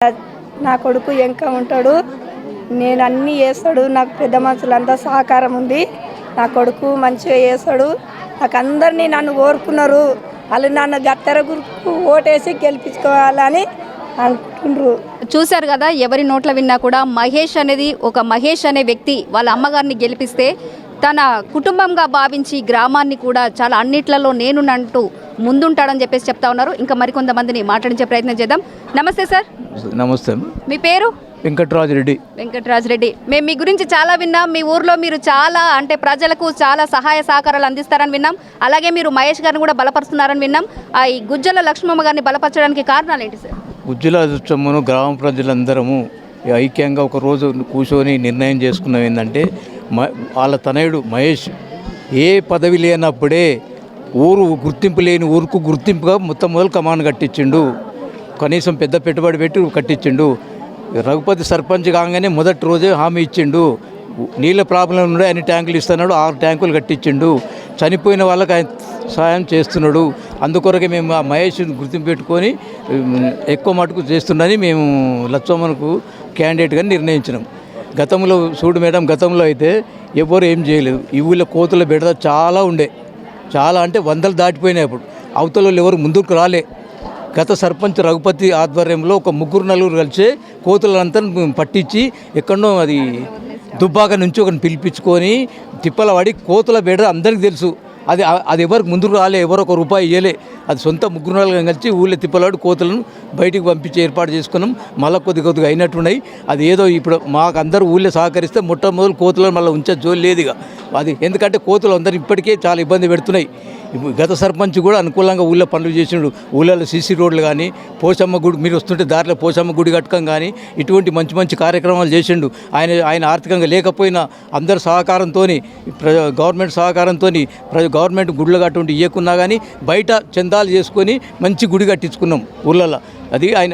నా కొడుకు ఎంక ఉంటాడు, నేను అన్నీ చేస్తాడు. నాకు పెద్ద మనుషులంతా సహకారం ఉంది. నా కొడుకు మంచిగా చేస్తాడు. నాకు అందరినీ నన్ను కోరుకున్నారు. వాళ్ళు నన్ను గత్తెర గుర్తుకు ఓటేసి గెలిపించుకోవాలని అంటుండ్రు. చూశారు కదా, ఎవరి నోట్ల విన్నా కూడా మహేష్ అనే వ్యక్తి వాళ్ళ అమ్మగారిని గెలిపిస్తే తన కుటుంబంగా భావించి గ్రామాన్ని కూడా చాలా అన్నిట్లలో నేనునంటూ ముందుంటాడని చెప్పేసి చెప్తా ఉన్నారు. ఇంకా మరికొంతమందిని మాట్లాడించే ప్రయత్నం చేద్దాం. నమస్తే సార్. నమస్తే. మీ పేరు? వెంకటరాజరెడ్డి. వెంకటరాజరెడ్డి, మేము మీ గురించి చాలా విన్నాం. మీ ఊర్లో మీరు చాలా ప్రజలకు చాలా సహాయ సహకారాలు అందిస్తారని విన్నాం. అలాగే మీరు మహేష్ గారిని కూడా బలపరుస్తున్నారని విన్నాం. ఈ గుజ్జల లక్ష్మమ్మ గారిని బలపరచడానికి కారణాలు ఏంటి సార్? గుజ్జల లక్ష్మమ్మను గ్రామ ప్రజలందరము ఐక్యంగా ఒక రోజు కూర్చొని నిర్ణయం చేసుకున్నాం. ఏంటంటే వాళ్ళ తనయుడు మహేష్ ఏ పదవి లేనప్పుడే ఊరు గుర్తింపు లేని ఊరుకు గుర్తింపుగా మొదలు కమాన్ కట్టించిండు. కనీసం పెద్ద పెట్టుబడి పెట్టి కట్టించిండు. రఘుపతి సర్పంచ్ కాగానే మొదటి రోజే హామీ ఇచ్చిండు. నీళ్ళ ప్రాబ్లం ఉండే అన్ని ట్యాంకులు ఇస్తున్నాడు. 6 ట్యాంకులు కట్టించిండు. చనిపోయిన వాళ్ళకి ఆయన సహాయం చేస్తున్నాడు. అందుకొరకే మేము ఆ మహేష్ని గుర్తింపు పెట్టుకొని ఎక్కువ మటుకు చేస్తుండని మేము లచ్చమ్మకు క్యాండిడేట్గా నిర్ణయించినాం. గతంలో చూడు మేడం, గతంలో అయితే ఎవరు ఏం చేయలేదు. ఈ ఊళ్ళో కోతుల బెడద చాలా ఉండే, చాలా అంటే 100 దాటిపోయినాయి. అప్పుడు అవతల ఎవరు ముందుకు రాలే. గత సర్పంచ్ రఘుపతి ఆధ్వర్యంలో ఒక 3-4 కలిసి కోతులంతా పట్టించి ఎక్కడో అది దుబ్బాక నుంచి ఒకరిని పిలిపించుకొని తిప్పల పడి కోతుల బెడద అందరికీ తెలుసు. అది ఎవరికి ముందుకు రాలే, ఎవరు ఒక రూపాయి ఇవ్వలే. అది సొంత 3-4 కలిసి ఊళ్ళో తిప్పలాడు కోతులను బయటికి పంపించి ఏర్పాటు చేసుకున్నాం. మళ్ళీ కొద్దిగా అయినట్టున్నాయి. అది ఏదో ఇప్పుడు మాకు అందరూ ఊళ్ళో సహకరిస్తే మొట్టమొదటి కోతులను మళ్ళీ ఉంచే జోలు లేదు ఇక అది. ఎందుకంటే కోతులు అందరూ ఇప్పటికే చాలా ఇబ్బంది పెడుతున్నాయి. గత సర్పంచ్ కూడా అనుకూలంగా ఊళ్ళో పనులు చేసిండు. ఊళ్ళలో సీసీ రోడ్లు కానీ, పోచమ్మ గుడి మీరు వస్తుంటే దారిలో పోచమ్మ గుడి కట్టడం కానీ ఇటువంటి మంచి మంచి కార్యక్రమాలు చేసిండు. ఆయన ఆర్థికంగా లేకపోయినా అందరి సహకారంతో, గవర్నమెంట్ సహకారంతో, గవర్నమెంట్ గుళ్ళు కట్టుండి ఇవ్వకున్నా కానీ బయట చందాలు చేసుకొని మంచి గుడి కట్టించుకున్నాం ఊళ్ళల్లో. అది ఆయన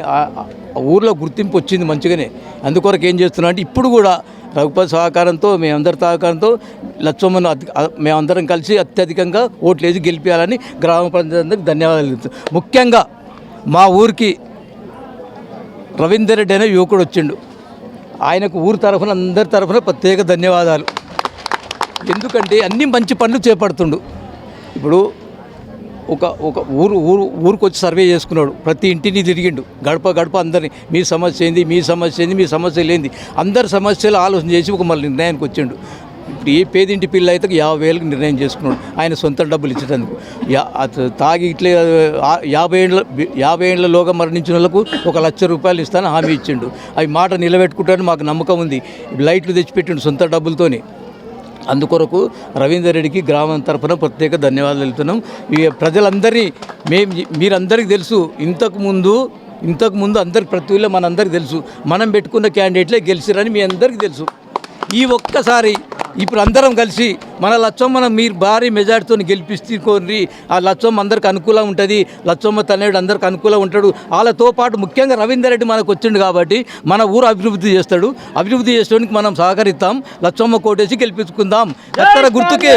ఊర్లో గుర్తింపు వచ్చింది మంచిగానే. అందుకొరకు ఏం చేస్తున్నా అంటే ఇప్పుడు కూడా రఘుపతి సహకారంతో, మేమందరి సహకారంతో లచ్చమ్మను మేమందరం కలిసి అత్యధికంగా ఓట్లు వేసి గెలిపించాలని గ్రామ ప్రజలందరికీ ధన్యవాదాలు. ముఖ్యంగా మా ఊరికి రవీందర్ రెడ్డి అనే యువకుడు వచ్చిండు. ఆయనకు ఊరు తరఫున అందరి తరఫున ప్రత్యేక ధన్యవాదాలు. ఎందుకంటే అన్ని మంచి పనులు చేపడుతుండు. ఇప్పుడు ఒక ఊరికి వచ్చి సర్వే చేసుకున్నాడు. ప్రతి ఇంటిని తిరిగిండు, గడప గడప అందరినీ మీ సమస్య ఏంది, మీ సమస్య ఏంది, మీ సమస్య లేనిది అందరి సమస్యలు ఆలోచన చేసి ఒక మళ్ళీ నిర్ణయానికి వచ్చిండు. ఇప్పుడు ఏ పేదింటి పిల్ల అయితే 50,000కి నిర్ణయం చేసుకున్నాడు ఆయన సొంత డబ్బులు ఇచ్చేటందుకు. తాగి ఇట్లే 50 ఏళ్లలోగా మరణించిన వాళ్ళకు 1,00,000 రూపాయలు ఇస్తాను హామీ ఇచ్చిండు. అవి మాట నిలబెట్టుకుంటానని మాకు నమ్మకం ఉంది. లైట్లు తెచ్చిపెట్టిండు సొంత డబ్బులతోని. అందుకొరకు రవీందర్ రెడ్డికి గ్రామం తరఫున ప్రత్యేక ధన్యవాదాలు తెలుపుతున్నాం. ప్రజలందరినీ మీరందరికీ తెలుసు, ఇంతకుముందు అందరికి ప్రతి ఊళ్ళో మనందరికీ తెలుసు మనం పెట్టుకున్న క్యాండిడేట్లే గెలిచిరని మీ అందరికీ తెలుసు. ఈ ఒక్కసారి ఇప్పుడు అందరం కలిసి మన లచ్చమ్మను మీరు భారీ మెజార్టీతో గెలిపిస్తుంది. ఆ లచ్చమ్మ అందరికి అనుకూలం ఉంటుంది, లచ్చమ్మ తనయుడు అందరికి అనుకూలం ఉంటాడు. వాళ్ళతో పాటు ముఖ్యంగా రవీందర్ రెడ్డి మనకు వచ్చిండు కాబట్టి మన ఊరు అభివృద్ధి చేస్తాడు. అభివృద్ధి చేసేందుకు మనం సహకరిస్తాం. లచ్చమ్మ కోటేసి గెలిపించుకుందాం. ఎక్కడ గుర్తుకే.